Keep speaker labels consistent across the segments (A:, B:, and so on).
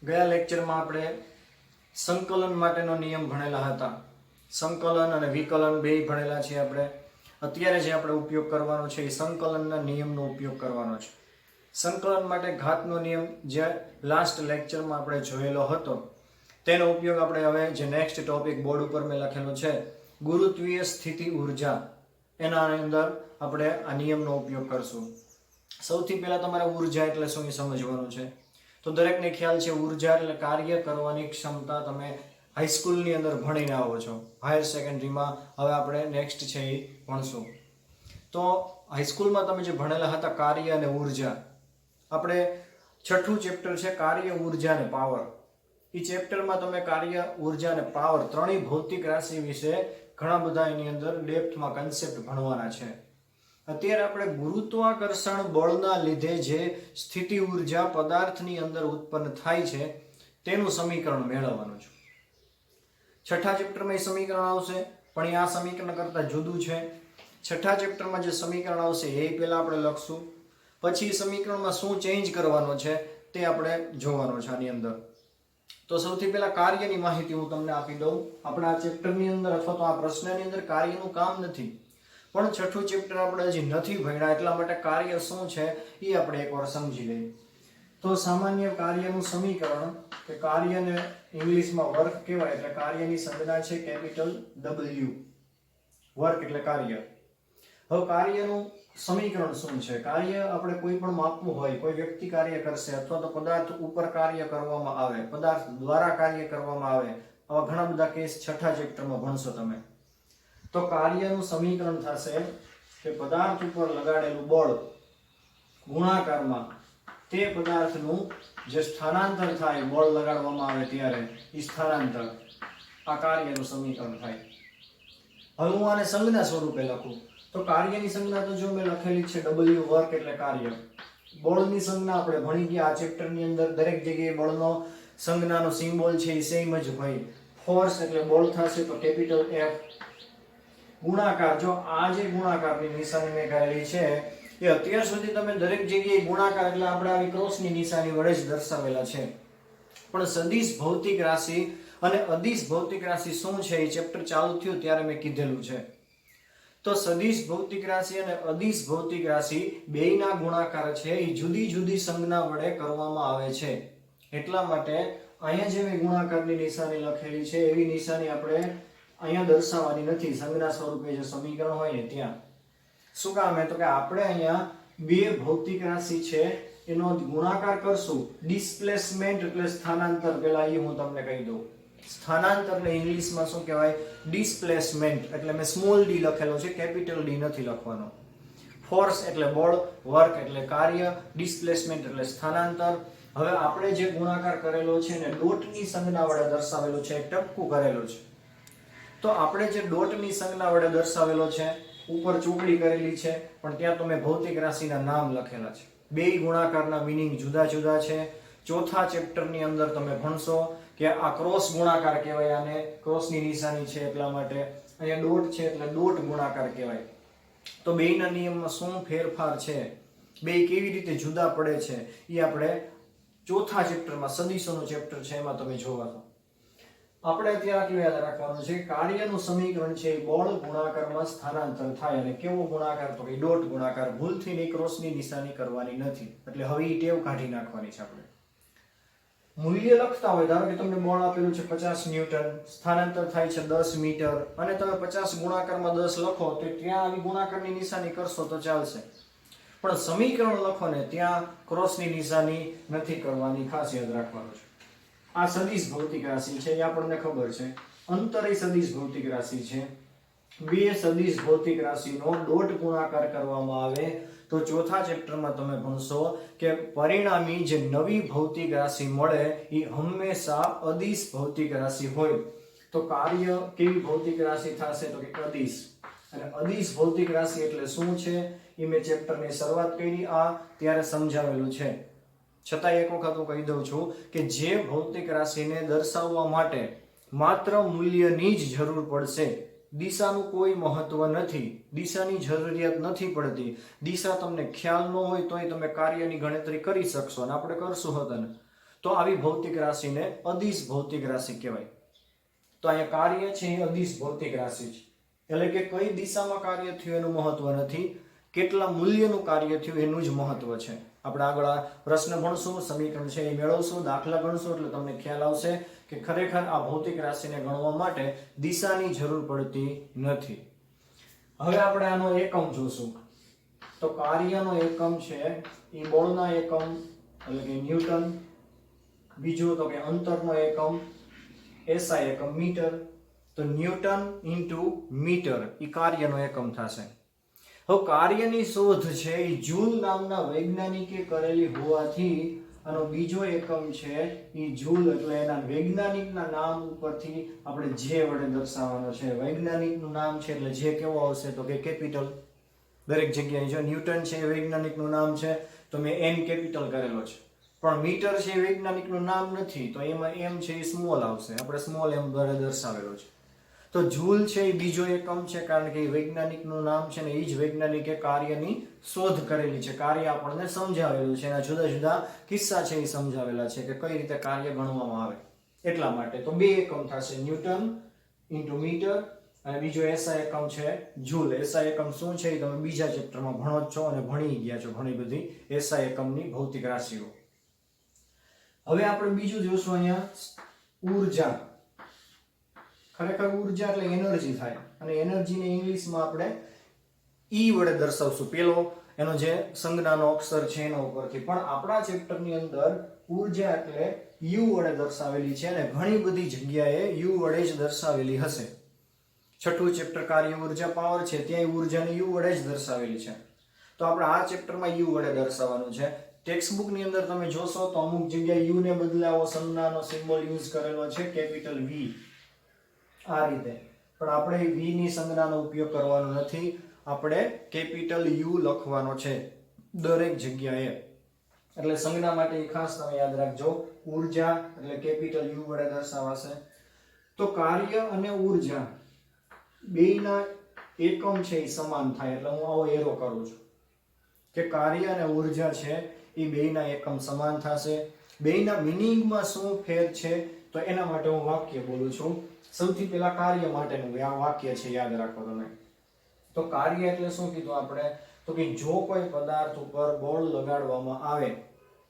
A: ગયા લેક્ચરમાં આપણે સંકલન માટેનો નિયમ ભણેલા હતા. સંકલન અને વિકલન બેય ભણેલા છીએ આપણે. અત્યારે જે આપણે ઉપયોગ કરવાનો છે એ સંકલનના નિયમનો ઉપયોગ કરવાનો છે. સંકલન માટે ઘાતનો નિયમ જે લાસ્ટ લેક્ચરમાં આપણે જોયેલો હતો તેનો ઉપયોગ આપણે હવે જે નેક્સ્ટ ટોપિક બોર્ડ ઉપર મેં લખેલો છે ગુરુત્વીય સ્થિતિ ઉર્જા, એના અંદર આપણે આ નિયમનો ઉપયોગ કરશું. સૌથી પહેલા તમારે ઉર્જા એટલે શું એ સમજવાનું છે. તો દરેકને ખ્યાલ છે ઉર્જા એટલે કાર્ય કરવાની ક્ષમતા. તમે હાઈસ્કૂલની અંદર ભણીને આવો છો, હાયર સેકન્ડરીમાં હવે આપણે નેક્સ્ટ છે એ ભણશું. તો હાઈસ્કૂલમાં તમે જે ભણેલા હતા કાર્ય અને ઉર્જા, આપણે છઠ્ઠું ચેપ્ટર છે કાર્ય, ઉર્જા અને પાવર. એ ચેપ્ટરમાં તમે કાર્ય, ઉર્જા અને પાવર ત્રણેય ભૌતિક રાશિ વિશે ઘણા બધા એની અંદર ડેપ્થમાં કન્સેપ્ટ ભણવાના છે. અત્યારે આપણે ગુરુત્વાકર્ષણ બળના લીધે જે સ્થિતિ ઉર્જા પદાર્થની અંદર ઉત્પન્ન થાય છે તેનું સમીકરણ મેળવવાનું છે. છઠ્ઠા ચેપ્ટરમાં એ સમીકરણ આવશે, પણ એ આ સમીકરણ કરતાં જુદું છે. છઠ્ઠા ચેપ્ટરમાં જે સમીકરણ આવશે એ પહેલા આપણે લખશું, પછી સમીકરણમાં શું ચેન્જ કરવાનો છે તે આપણે જોવાનો છે આની અંદર. તો સૌથી પહેલા કાર્યની માહિતી હું તમને આપી દઉં. આપણા આ ચેપ્ટરની અંદર અથવા તો આ પ્રશ્નની અંદર કાર્યનું કામ નથી, પણ છઠ્ઠું ચેપ્ટર આપણે હજી નથી ભણ્યા, એટલા માટે કાર્ય શું છે એ આપણે એકવાર સમજી લઈએ. તો સામાન્ય કાર્યનું સમીકરણ, કે કાર્યને ઇંગ્લિશમાં વર્ક કહેવાય, એટલે કાર્યની સંજ્ઞા છે કેપિટલ W. વર્ક એટલે કાર્ય. હવે કાર્યનું સમીકરણ શું છે? કાર્ય આપણે કોઈ પણ માપવું હોય, કોઈ વ્યક્તિ કાર્ય કરશે અથવા તો પદાર્થ ઉપર કાર્ય કરવામાં આવે, પદાર્થ દ્વારા કાર્ય કરવામાં આવે, આવા ઘણા બધા કેસ છઠ્ઠા ચેપ્ટરમાં ભણશો તમે. તો કાર્યનું સમીકરણ થશે કે પદાર્થ ઉપર લગાડેલું બળ ગુણાકારમાં તે પદાર્થનું જે સ્થાનાંતર થાય બળ લગાડવામાં આવે ત્યારે એ સ્થાનાંતર, આ કાર્યનું સમીકરણ થાય. હવે હું આને સંજ્ઞા સ્વરૂપે લખું તો કાર્યની સંજ્ઞા તો જો મેં લખેલી છે W, વર્ક એટલે કાર્ય. બળની સંજ્ઞા આપણે ભણી ગયા આ ચેપ્ટરની અંદર, દરેક જગ્યાએ બળનો સંજ્ઞાનો સિમ્બોલ છે એ સેમ જ હોય. ફોર્સ એટલે બળ થશે તો કેપિટલ F. ગુણાકાર, જો આ જે ગુણાકારની નિશાની મેં કરેલી છે એ અત્યાર સુધી તમે દરેક જગ્યાએ ગુણાકાર એટલે આપણે આવી ક્રોસની નિશાની વડે જ દર્શાવેલા છે. પણ સદિશ ભૌતિક રાશિ અને અદિશ ભૌતિક રાશિ શું છે એ ચેપ્ટર ચાલુ થયું ત્યારે મેં કીધેલું છે. તો સદિશ ભૌતિક રાશિ અને અદિશ ભૌતિક રાશિ બેયના ગુણાકાર છે એ જુદી જુદી સંજ્ઞા વડે કરવામાં આવે છે. એટલા માટે અહીંયા જે મેં ગુણાકારની નિશાની લખેલી છે એવી નિશાની આપણે અહીંયા દર્શાવવાની નથી, સંજ્ઞા સ્વરૂપે જે સમીકરણ હોય ને ત્યાં. શું કામ? તો કે આપણે અહીંયા બે ભૌતિક રાશિ છે એનો ગુણાકાર કરશું. ડિસ્પ્લેસમેન્ટ એટલે સ્થાનાંતર, પહેલા એ હું તમને કહી દઉં. સ્થાનાંતર એટલે ઇંગ્લિશમાં શું કહેવાય? ડિસ્પ્લેસમેન્ટ. એટલે મેં સ્મોલ ડી લખેલો છે, કેપિટલ ડી નથી લખવાનો. ફોર્સ એટલે બળ, વર્ક એટલે કાર્ય, ડિસ્પ્લેસમેન્ટ એટલે સ્થાનાંતર. હવે આપણે જે ગુણાકાર કરેલો છે ને ડોટની સંજ્ઞા વડે દર્શાવેલો છે, ટપકું કરેલો છે. તો આપણે જે ડોટની સંજ્ઞા વડે દર્શાવેલો છે, ઉપર ચોકડી કરેલી છે, પણ ત્યાં તો મેં ભૌતિક રાશિના નામ લખેલા છે. બેય ગુણાકારના મીનિંગ જુદા જુદા છે. ચોથા ચેપ્ટરની અંદર તમે ભણશો કે આ ક્રોસ ગુણાકાર કહેવાય, આને ક્રોસની નિશાની છે એટલા માટે. અહીંયા ડોટ છે એટલે ડોટ ગુણાકાર કહેવાય. તો બેયના નિયમમાં શું ફેરફાર છે, બેય કેવી રીતે જુદા પડે છે એ આપણે ચોથા ચેપ્ટરમાં, સદિશોનું ચેપ્ટર છે એમાં તમે જોવાનો. આપણે અત્યારે આટલું યાદ રાખવાનું છે, કાર્યનું સમીકરણ છે બળ ગુણાકારમાં સ્થાનાંતર થાય. અને કેવો ગુણાકાર? તો કે ડોટ ગુણાકાર. ભૂલથી નહીં ક્રોસની નિશાની કરવાની નથી, એટલે હવે એ ટેવ કાઢી નાખવાની છે આપણે. મૂલ્ય લખતા હોય, ધારો કે તમને બળ આપેલું છે 50 ન્યૂટન, સ્થાનાંતર થાય છે 10 મીટર, અને તમે 50 ગુણાકારમાં 10 લખો તો ત્યાં આવી ગુણાકારની નિશાની કરશો તો ચાલશે. પણ સમીકરણ લખો ને ત્યાં ક્રોસની નિશાની નથી કરવાની, ખાસ યાદ રાખવાનું છે. આ સદિશ ભૌતિક રાશિ છે એ આપણને ખબર છે. અંતરે સદિશ ભૌતિક રાશિ છે. બે સદિશ ભૌતિક રાશિનો ડોટ ગુણાકાર કરવામાં આવે તો ચોથા ચેપ્ટરમાં તમે ભણશો કે પરિણામી જે નવી ભૌતિક રાશિ મળે એ હંમેશા અદિશ ભૌતિક રાશિ હોય. તો કાર્ય કેવી ભૌતિક રાશિ થશે? તો કે અદિશ. અને અદિશ ભૌતિક રાશિ એટલે શું છે એ મેં ચેપ્ટરની શરૂઆત કરી આ ત્યારે સમજાવેલું છે. છતાં એક વખત હું કહી દઉં છું કે જે ભૌતિક રાશિને દર્શાવવા માટે માત્ર મૂલ્યની જ જરૂર પડશે, દિશાનું કોઈ મહત્વ નથી, દિશાની જરૂરિયાત નથી પડતી. દિશા તમને ખ્યાલ ન હોય તોય તમે કાર્યની ગણતરી કરી શકશો, અને આપણે કરશું હતા ને. તો આવી ભૌતિક રાશિને અદિશ ભૌતિક રાશિ કહેવાય. તો અહીંયા કાર્ય છે એ અદિશ ભૌતિક રાશિ છે, એટલે કે કઈ દિશામાં કાર્ય થયું એનું મહત્વ નથી, કેટલા મૂલ્યનું કાર્ય થયું એનું જ મહત્વ છે. આપણે આગળ આ પ્રશ્ન ભણશું, સમીકરણ છે એ મેળવશું, દાખલા ગણશું, એટલે તમને ખ્યાલ આવશે કે ખરેખર આ ભૌતિક રાશિને ગણવા માટે દિશાની જરૂર પડતી નથી. હવે આપણે આનો એકમ જોશું. તો કાર્યનો એકમ છે એ બળના એકમ એટલે કે ન્યૂટન, બીજું તો કે અંતરનો એકમ SI એકમ મીટર. તો ન્યૂટન ઇન્ટુ મીટર એ કાર્યનો એકમ થશે. હવે કાર્યની શોધ છે એ જૂલ નામના વૈજ્ઞાનિકે કરેલી હોવાથી આનો બીજો એકમ છે એ જૂલ, એટલે એના વૈજ્ઞાનિકના નામ ઉપરથી આપણે જે વડે દર્શાવવાનો છે. વૈજ્ઞાનિકનું નામ છે એટલે જે કેવો આવશે તો કે કેપિટલ. દરેક જગ્યાએ જો ન્યૂટન છે એ વૈજ્ઞાનિકનું નામ છે તો મેં એન કેપિટલ કરેલો છે, પણ મીટર છે એ વૈજ્ઞાનિકનું નામ નથી તો એમાં એમ છે એ સ્મોલ આવશે, આપણે સ્મોલ એમ દ્વારા દર્શાવેલો છે. તો જૂલ છે એ બીજો એકમ છે, કારણ કે એ વૈજ્ઞાનિકનું નામ છે ને એ જ વૈજ્ઞાનિકે કાર્યની શોધ કરેલી છે, કાર્ય આપણને સમજાવેલું છે, એના જુદા જુદા કિસ્સા છે એ સમજાવેલા છે કે કઈ રીતે કાર્ય ગણવામાં આવે. એટલા માટે તો બે એકમ થશે, ન્યૂટન ઇન્ટુ મીટર, અને બીજો SI એકમ છે જૂલ. SI એકમ શું છે એ તમે બીજા ચેપ્ટરમાં ભણો જ છો અને ભણી ગયા છો ઘણી બધી SI એકમની ભૌતિક રાશિઓ. હવે આપણે બીજું જોશું અહીંયા ઉર્જા. ખરેખર ઉર્જા એટલે એનર્જી થાય, અને એનર્જીને ઇંગ્લિશમાં આપણે E વડે દર્શાવશું, પેલો એનો જે સંજ્ઞાનો અક્ષર છે એના ઉપરથી. પણ આપણા ચેપ્ટરની અંદર ઉર્જા એટલે U વડે દર્શાવેલી છે, અને ઘણી બધી જગ્યાએ U વડે જ દર્શાવેલી હશે. છઠ્ઠું ચેપ્ટર કાર્ય ઉર્જા પાવર છે, ત્યાં ઉર્જાને U વડે જ દર્શાવેલી છે. તો આપણે આ ચેપ્ટરમાં U વડે દર્શાવવાનું છે. ટેક્સ્ટબુક ની અંદર તમે જોશો તો અમુક જગ્યાએ U ને બદલે આવો સંજ્ઞાનો સિમ્બોલ યુઝ કરેલો છે, કેપિટલ V આ રીતે. પણ આપણે V ની સંજ્ઞાનો ઉપયોગ કરવાનો નથી, આપણે કેપિટલ U લખવાનો છે દરેક જગ્યાએ. એટલે સંજ્ઞા માટે ખાસ તમે યાદ રાખજો, ઉર્જા એટલે કેપિટલ U વડે દર્શાવાશે. તો કાર્ય અને ઉર્જા બેયના એકમ છે એ સમાન થાય, એટલે હું આવો એરો કરું છું કે કાર્ય અને ઉર્જા છે એ બેયના એકમ સમાન થશે. બેયના મિનિંગમાં શું ફેર છે તો એના માટે હું વાક્ય બોલું છું. સૌથી પહેલા કાર્ય માટેનું આ વાક્ય છે, યાદ રાખો તમે. તો કાર્ય એટલે શું કીધું આપણે તો કે જો કોઈ પદાર્થ ઉપર બળ લગાડવામાં આવે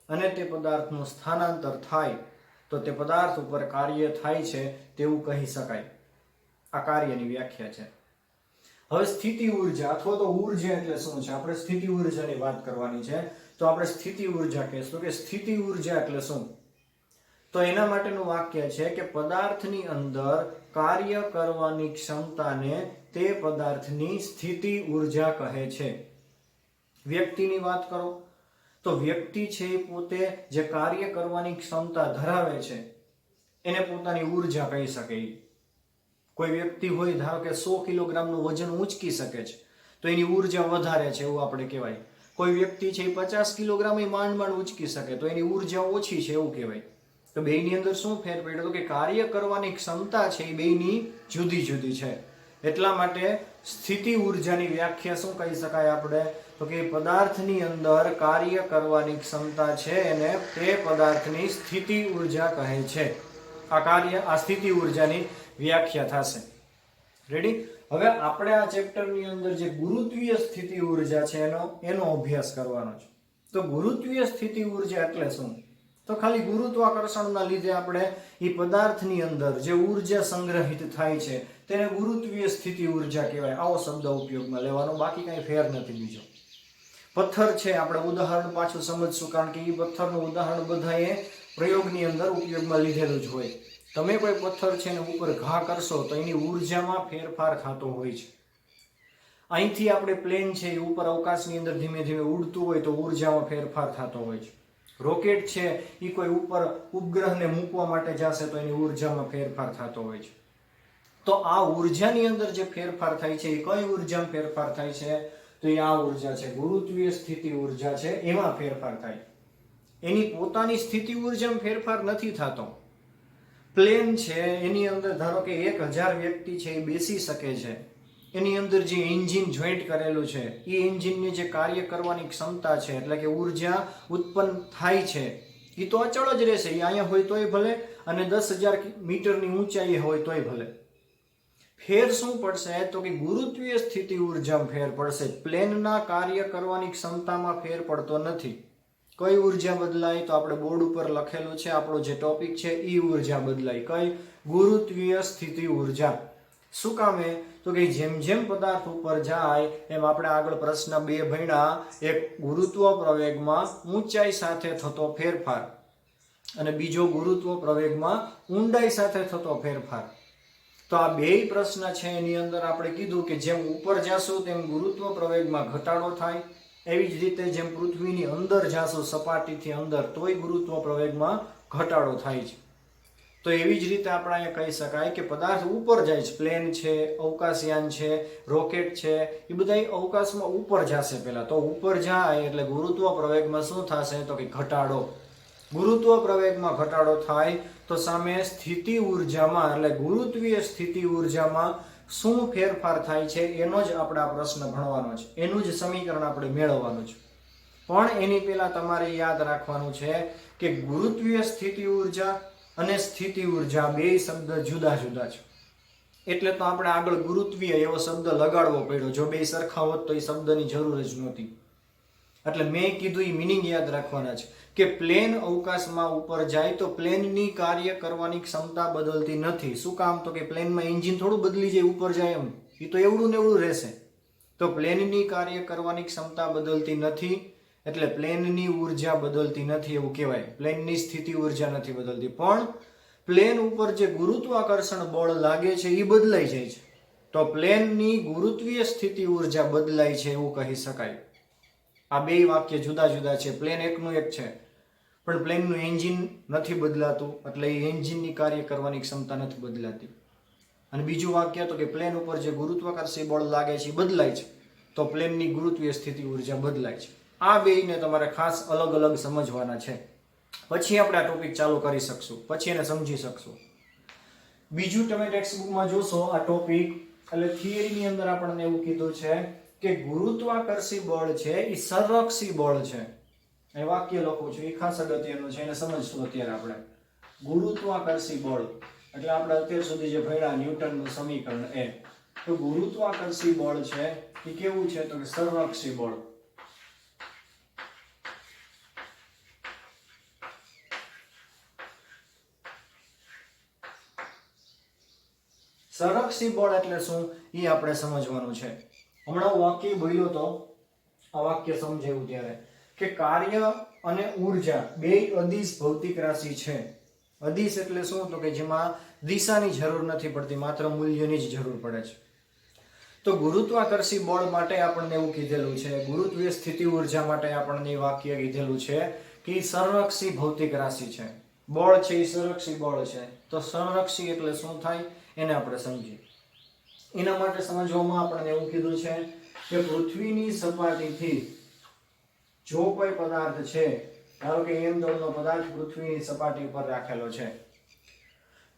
A: અને તે પદાર્થનું સ્થાનાંતર થાય તો તે પદાર્થ ઉપર કાર્ય થાય છે તેવું કહી શકાય. આ કાર્યની વ્યાખ્યા છે. હવે સ્થિતિ ઉર્જા અથવા તો ઉર્જા એટલે શું છે, આપણે સ્થિતિ ઉર્જાની વાત કરવાની છે. તો આપણે સ્થિતિ ઉર્જા કહીશું કે સ્થિતિ ઉર્જા એટલે શું, તો એના માટેનું વાક્ય છે કે પદાર્થની અંદર કાર્ય કરવાની ક્ષમતાને તે પદાર્થની સ્થિતિ ઉર્જા કહે છે. વ્યક્તિની વાત કરો તો વ્યક્તિ છે એ પોતે જે કાર્ય કરવાની ક્ષમતા ધરાવે છે એને પોતાની ઉર્જા કહી શકે. કોઈ વ્યક્તિ હોય ધારો કે 100 કિલોગ્રામનું વજન ઊંચકી શકે છે તો એની ઉર્જા વધારે છે એવું આપણે કહેવાય. કોઈ વ્યક્તિ છે એ 50 કિલોગ્રામ માંડ માંડ ઊંચકી શકે તો એની ઉર્જા ઓછી છે એવું કહેવાય. તો બેયની અંદર શું ફેર પડ્યો તો કે કાર્ય કરવાની ક્ષમતા છે એ બેયની જુદી જુદી છે. એટલા માટે સ્થિતિ ઉર્જાની વ્યાખ્યા શું કહી શકાય આપણે તો કે પદાર્થની અંદર કાર્ય કરવાની ક્ષમતા છે એને તે પદાર્થની સ્થિતિ ઉર્જા કહે છે. આ સ્થિતિ ઉર્જાની વ્યાખ્યા થશે. રેડી? હવે આપણે આ ચેપ્ટરની અંદર જે ગુરુત્વીય સ્થિતિ ઉર્જા છે એનો અભ્યાસ કરવાનો છે. તો ગુરુત્વીય સ્થિતિ ઉર્જા એટલે શું, તો ખાલી ગુરુત્વાકર્ષણના લીધે આપણે એ પદાર્થની અંદર જે ઉર્જા સંગ્રહિત થાય છે તેને ગુરુત્વીય સ્થિતિ ઉર્જા કહેવાય. આવો શબ્દ ઉપયોગમાં લેવાનો, બાકી કઈ ફેર નથી બીજો. પથ્થર છે, આપણે ઉદાહરણ પાછું સમજશું કારણ કે એ પથ્થરનું ઉદાહરણ બધાએ પ્રયોગની અંદર ઉપયોગમાં લીધેલું જ હોય. તમે કોઈ પથ્થર છે ને ઉપર ઘા કરશો તો એની ઉર્જામાં ફેરફાર થતો હોય છે. અહીંથી આપણે પ્લેન છે એ ઉપર અવકાશની અંદર ધીમે ધીમે ઉડતું હોય તો ઉર્જામાં ફેરફાર થતો હોય છે. રોકેટ છે એ કોઈ ઉપર ઉપગ્રહને મૂકવા માટે જશે તો એની ઉર્જામાં ફેરફાર થતો હોય છે. તો આ ઉર્જાની અંદર જે ફેરફાર થાય છે એ કઈ ઉર્જામાં ફેરફાર થાય છે તો એ આ ઉર્જા છે, ગુરુત્વીય સ્થિતિ ઉર્જા છે, એમાં ફેરફાર થાય. એની પોતાની સ્થિતિ ઉર્જામાં ફેરફાર નથી થતો. પ્લેન છે એની અંદર ધારો કે 1000 વ્યક્તિ છે એ બેસી શકે છે, એની અંદર જે એન્જિન જોઈન્ટ કરેલું છે એ એન્જિનની જે કાર્ય કરવાની ક્ષમતા છે એટલે કે ઉર્જા ઉત્પન્ન થાય છે એ તો અચળ જ રહેશે, એ અહીંયા હોય તોય ભલે અને 10,000 મીટરની ઊંચાઈએ હોય તોય ભલે. ફેર શું પડશે તો કે ગુરુત્વીય સ્થિતિ ઉર્જામાં ફેર પડશે. પ્લેનના કાર્ય કરવાની ક્ષમતામાં ફેર પડતો નથી. કઈ ઉર્જા બદલાય તો આપણે બોર્ડ ઉપર લખેલું છે, આપણો જે ટોપિક છે એ ઉર્જા બદલાય. કઈ? ગુરુત્વીય સ્થિતિ ઉર્જા. શું કામે તો કે જેમ જેમ પદાર્થ ઉપર જાય એમ આપણે આગળ પ્રશ્ન 2 ભણ્યા, એક ગુરુત્વ પ્રવેગમાં ઊંચાઈ સાથે થતો ફેરફાર અને બીજો ગુરુત્વ પ્રવેગમાં ઊંડાઈ સાથે થતો ફેરફાર. તો આ બેય પ્રશ્ન છે એની અંદર આપણે કીધું કે જેમ ઉપર જાશું તેમ ગુરુત્વ પ્રવેગમાં ઘટાડો થાય, એવી જ રીતે જેમ પૃથ્વીની અંદર જાશું સપાટીથી અંદર તોય ગુરુત્વ પ્રવેગમાં ઘટાડો થાય છે. તો એવી જ રીતે આપણે અહીંયા કહી શકાય કે પદાર્થ ઉપર જાય છે, પ્લેન છે, અવકાશયાન છે, રોકેટ છે, એ બધા અવકાશમાં ઉપર જશે. પહેલા તો ઉપર જાય એટલે ગુરુત્વ પ્રવેગમાં શું થશે તો કે ઘટાડો. ગુરુત્વ પ્રવેગમાં ઘટાડો થાય તો સામે સ્થિતિ ઉર્જામાં એટલે ગુરુત્વીય સ્થિતિ ઉર્જામાં શું ફેરફાર થાય છે એનો જ આપણે આ પ્રશ્ન ભણવાનો છે, એનું જ સમીકરણ આપણે મેળવવાનું છે. પણ એની પહેલા તમારે યાદ રાખવાનું છે કે ગુરુત્વીય સ્થિતિ ઉર્જા અને સ્થિતિ ઉર્જા બે શબ્દ જુદા જુદા છે. એટલે તો આપણે આગળ ગુરુત્વીય એવો શબ્દ લગાડવો પડ્યો. જો બે સરખા હોત તો એ શબ્દની જરૂર જ નહોતી. એટલે મેં કીધું એ મિનિંગ યાદ રાખવાના છે કે પ્લેન અવકાશમાં ઉપર જાય તો પ્લેનની કાર્ય કરવાની ક્ષમતા બદલતી નથી. શું કામ તો કે પ્લેનમાં એન્જિન થોડું બદલી જાય ઉપર જાય એમ, એ તો એવડું ને એવડું રહેશે. તો પ્લેનની કાર્ય કરવાની ક્ષમતા બદલતી નથી એટલે પ્લેનની ઉર્જા બદલતી નથી એવું કહેવાય. પ્લેનની સ્થિતિ ઉર્જા નથી બદલતી, પણ પ્લેન ઉપર જે ગુરુત્વાકર્ષણ બળ લાગે છે એ બદલાઈ જાય છે. તો પ્લેનની ગુરુત્વીય સ્થિતિ ઉર્જા બદલાય છે એવું કહી શકાય. આ બે વાક્ય જુદા જુદા છે. પ્લેન એકનું એક છે પણ પ્લેનનું એન્જિન નથી બદલાતું એટલે એ એન્જિનની કાર્ય કરવાની ક્ષમતા નથી બદલાતી. અને બીજું વાક્ય તો કે પ્લેન ઉપર જે ગુરુત્વાકર્ષી બળ લાગે છે એ બદલાય છે તો પ્લેનની ગુરુત્વીય સ્થિતિ ઉર્જા બદલાય છે. આ બેયને તમારે ખાસ અલગ અલગ સમજવાના છે. પછી આપણે આ ટોપિક ચાલુ કરી શકશું, પછી એને સમજી શકશું. બીજું તમે ટેક્સ્ટબુકમાં જોશો આ ટોપિક એટલે થિયરીની અંદર આપણને એવું કીધું છે કે ગુરુત્વાકર્ષી બળ છે એ સંરક્ષી બળ છે. એ વાક્ય લખું છું, એ ખાસ અગત્યનું છે, એને સમજશું અત્યારે આપણે. ગુરુત્વાકર્ષી બળ એટલે આપણે અત્યાર સુધી જે ભણ્યા ન્યૂટનનું સમીકરણ એ. તો ગુરુત્વાકર્ષી બળ છે એ કેવું છે તો કે સંરક્ષી બળ. સંરક્ષી બળ એટલે શું એ આપણે સમજવાનું છે. હમણાં હું વાક્ય બોલ્યો તો આ વાક્ય સમજાયું ત્યારે કે કાર્ય અને ઉર્જા બે અદિશ ભૌતિક રાશિ છે. અદિશ એટલે શું તો કે જેમાં દિશાની જરૂર નથી પડતી, માત્ર મૂલ્યની જ જરૂર પડે છે. તો ગુરુત્વાકર્ષી બળ માટે આપણને એવું કીધેલું છે, ગુરુત્વીય સ્થિતિ ઉર્જા માટે આપણને વાક્ય કીધેલું છે કે સંરક્ષી ભૌતિક રાશિ છે. બળ છે એ સંરક્ષી બળ છે. તો સંરક્ષી એટલે શું થાય એને આપણે સમજીએ. એના માટે સમજવામાં આપણને એવું કીધું છે કે પૃથ્વીની સપાટીથી જો કોઈ પદાર્થ છે, ધારો કે m દળનો પદાર્થ પૃથ્વીની સપાટી ઉપર રાખેલો છે,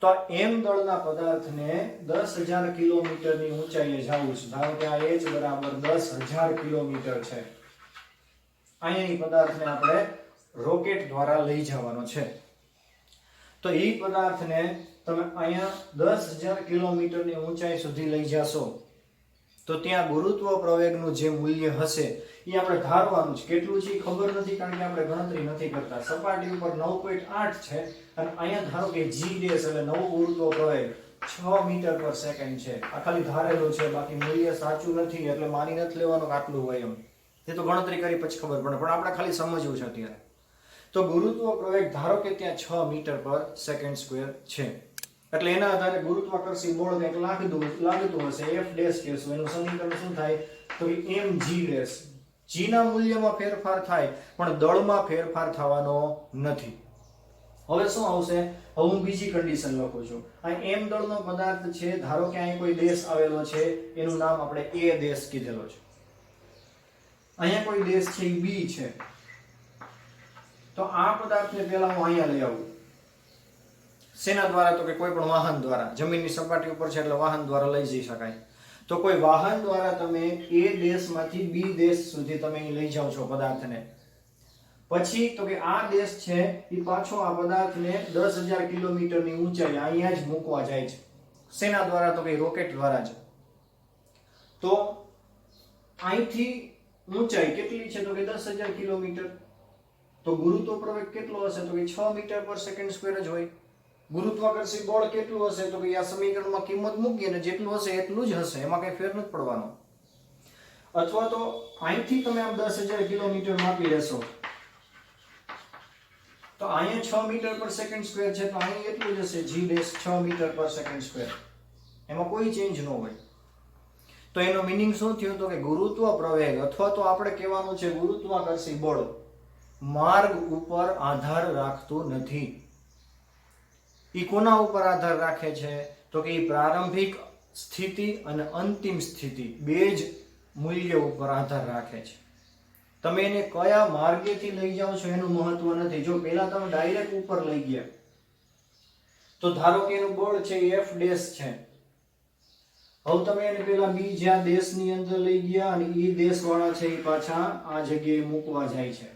A: તો m દળના પદાર્થને 10,000 કિલોમીટરની ઊંચાઈએ જવું છે. ધારો કે આ h બરાબર 10,000 કિલોમીટર છે. અહીંયાની પદાર્થને આપણે રોકેટ દ્વારા લઈ જવાનો છે. તો એ પદાર્થને તમે અહીંયા 10,000 કિલોમીટરની ઊંચાઈ સુધી લઈ જશો તો ત્યાં ગુરુત્વ પ્રવેગનું જે મૂલ્ય હશે એ આપણે ધારવાનું છે. કેટલું છે ખબર નથી કારણ કે આપણે ગણતરી નથી કરતા. સપાટી ઉપર 9.8 છે અને અહીંયા ધારો કે g ડેશ એટલે નવો ગુરુત્વ પ્રવેગ 6 મીટર પર સેકન્ડ છે. આ ખાલી ધારેલું છે, બાકી મૂલ્ય સાચું નથી એટલે માની નથી લેવાનું કે આટલું હોય એમ. એ તો ગણતરી કરી પછી ખબર પડે, પણ આપણે ખાલી સમજવું છે અત્યારે. તો ગુરુત્વ પ્રવેગ ધારો કે ત્યાં 6 મીટર પર સેકન્ડ સ્ક્વેર છે એટલે એના આધારે ગુરુત્વાકર્ષી બળ કંઈક લાગતું હશે, F ડેશ કહેશું. એનું સમીકરણ શું થાય તો mg ડેશ. g ના મૂલ્યમાં ફેરફાર થાય પણ દળમાં ફેરફાર થવાનો નથી. હવે શું આવશે? હવે હું બીજી કન્ડિશન લખું છું. આ m દળનો પદાર્થ છે, ધારો કે અહીં કોઈ દેશ આવેલો છે, એનું નામ આપણે A દેશ કીધેલો છે. અહીંયા કોઈ દેશ છે એ B છે. તો આ પદાર્થને પહેલા હું અહીંયા લઈ આવું. શેના દ્વારા તો કે કોઈ પણ વાહન દ્વારા. જમીનની સપાટી ઉપર છે એટલે વાહન દ્વારા લઈ જઈ શકાય. તો કોઈ વાહન દ્વારા તમે A દેશમાંથી B દેશ સુધી તમે લઈ જાઓ છો પદાર્થને. પછી તો કે આ દેશ છે એ પાછો આ પદાર્થને 10,000 કિલોમીટરની ઊંચાઈ અહીંયા જ મૂકવા જાય છે. શેના દ્વારા? તો કે રોકેટ દ્વારા જ. તો અહીંથી ઊંચાઈ કેટલી છે? તો કે 10,000 કિલોમીટર. તો ગુરુત્વ પ્રવેગ કેટલો હશે? તો કે 6 મીટર પર સેકન્ડ સ્ક્વેર જ હોય. ગુરુત્વાકર્ષી બળ કેટલું હશે? તો કે આ સમીકરણમાં કિંમત મૂકીએ ને જેટલું હશે એટલું જ હશે, એમાં કઈ ફેર નથી પડવાનો. અથવા તો અહીંથી તમે આમ 10,000 કિલોમીટર માપી લેશો તો અહીંયા 6 મીટર પર સેકન્ડ સ્ક્વેર છે, તો અહીંયા એટલું જ હશે g ડેશ 6 મીટર પર સેકન્ડ સ્ક્વેર. એમાં કોઈ ચેન્જ ન હોય. તો એનો મીનિંગ શું થયું? તો કે ગુરુત્વ પ્રવેગ અથવા તો આપણે કહેવાનું છે ગુરુત્વાકર્ષી બળ માર્ગ ઉપર આધાર રાખતું નથી. ઈ કોના ઉપર આધાર રાખે છે? તો કે ઈ પ્રારંભિક સ્થિતિ અને અંતિમ સ્થિતિ બે જ મૂલ્ય ઉપર આધાર રાખે છે. તમે એને કયા માર્ગેથી લઈ જાઓ છો એનું મહત્વ નથી. જો પહેલા તમે ડાયરેક્ટ ઉપર લઈ ગયા તો ધારો કે એનું બળ છે F ડેશ છે. હવે તમે એને પેલા બીજા દેશની અંદર લઈ ગયા અને ઈ દેશવાળા છે એ પાછા આ જગ્યાએ મૂકવા જાય છે,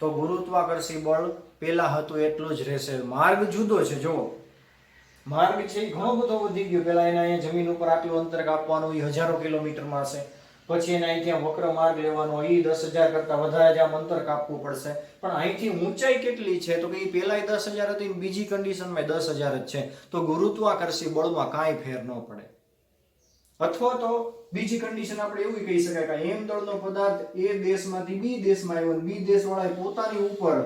A: તો ગુરુત્વાકર્ષી બળ પેલા હતું એટલું જ રહેશે. માર્ગ જુદો છે. જો માર્ગ છે એ ઘણો બધો વધી ગયો. પેલા એને અહીંયા જમીન ઉપર આટલું અંતર કાપવાનું, એ હજારો કિલોમીટરમાં હશે. પછી એને અહીંથી વક્ર માર્ગ લેવાનો, એ 10,000 કરતા વધારે જ આમ અંતર કાપવું પડશે. પણ અહીંથી ઊંચાઈ કેટલી છે? તો કે એ પેલા 10,000 હતી, બીજી કન્ડિશનમાં 10,000 જ છે. તો ગુરુત્વાકર્ષી બળમાં કાંઈ ફેર ન પડે. અથવા તો બીજી કન્ડિશન આપણે એવું કહી શકાય કે એમ દળનો પદાર્થ એ દેશમાંથી બી દેશમાં આવ્યો, બી દેશવાળાએ પોતાની ઉપર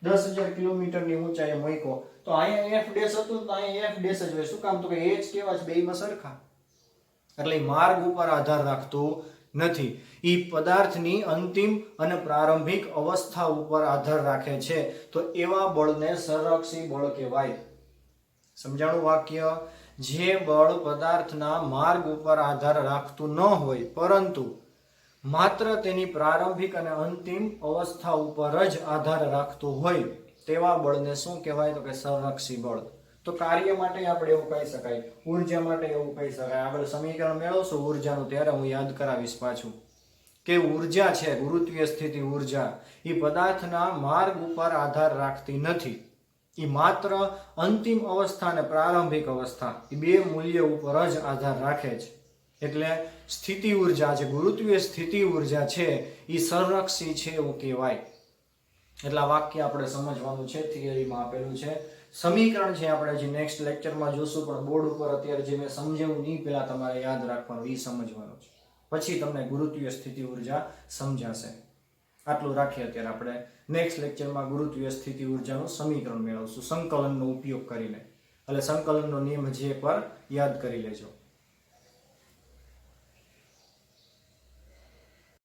A: 10,000 કિલોમીટરની ઊંચાઈએ મૂક્યો, તો અહીંયા F ડેશ હતું તો અહીંયા F ડેશ જ હોય. શું કામ? તો કે H કેવા છે? બેયમાં સરખા. એટલે માર્ગ ઉપર આધાર રાખતું નથી. ઈ પદાર્થની અંતિમ અને પ્રારંભિક અવસ્થા ઉપર આધાર રાખે છે. તો એવા બળને સંરક્ષી બળ કહેવાય. સમજાણું વાક્ય? જે બળ પદાર્થના માર્ગ ઉપર આધાર રાખતું ન હોય પરંતુ માત્ર તેની પ્રારંભિક અને અંતિમ અવસ્થા ઉપર જ આધાર રાખતું હોય તેવા બળને શું કહેવાય? તો કે સંરક્ષી બળ. તો કાર્ય માટે આપણે એવું કહી શકાય, ઉર્જા માટે એવું કહી શકાય. આગળ સમીકરણ મેળવશું ઉર્જાનું ત્યારે હું યાદ કરાવીશ પાછું કે ઉર્જા છે, ગુરુત્વીય સ્થિતિ ઉર્જા, એ પદાર્થના માર્ગ ઉપર આધાર રાખતી નથી. એ માત્ર અંતિમ અવસ્થા અને પ્રારંભિક અવસ્થા એ બે મૂલ્ય ઉપર જ આધાર રાખે છે. એટલે સ્થિતિ ઉર્જા છે, ગુરુત્વીય સ્થિતિ ઉર્જા છે, એ સંરક્ષી છે એવું કહેવાય. એટલે આ વાક્ય આપણે સમજવાનું છે, થિયરીમાં આપેલું છે. સમીકરણ છે આપણે જે નેક્સ્ટ લેક્ચરમાં જોશું, પણ બોર્ડ ઉપર અત્યારે જે મેં સમજાવ્યું નહીં પહેલા તમારે યાદ રાખવાનું, એ સમજવાનું છે. પછી તમને ગુરુત્વીય સ્થિતિ ઉર્જા સમજાશે. આટલું રાખીએ અત્યારે. આપણે નેક્સ્ટ લેક્ચરમાં ગુરુત્વીય સ્થિતિ ઉર્જાનું સમીકરણ મેળવશું સંકલનનો ઉપયોગ કરીને. એટલે સંકલનનો નિયમ હજી એકવાર યાદ કરી લેજો.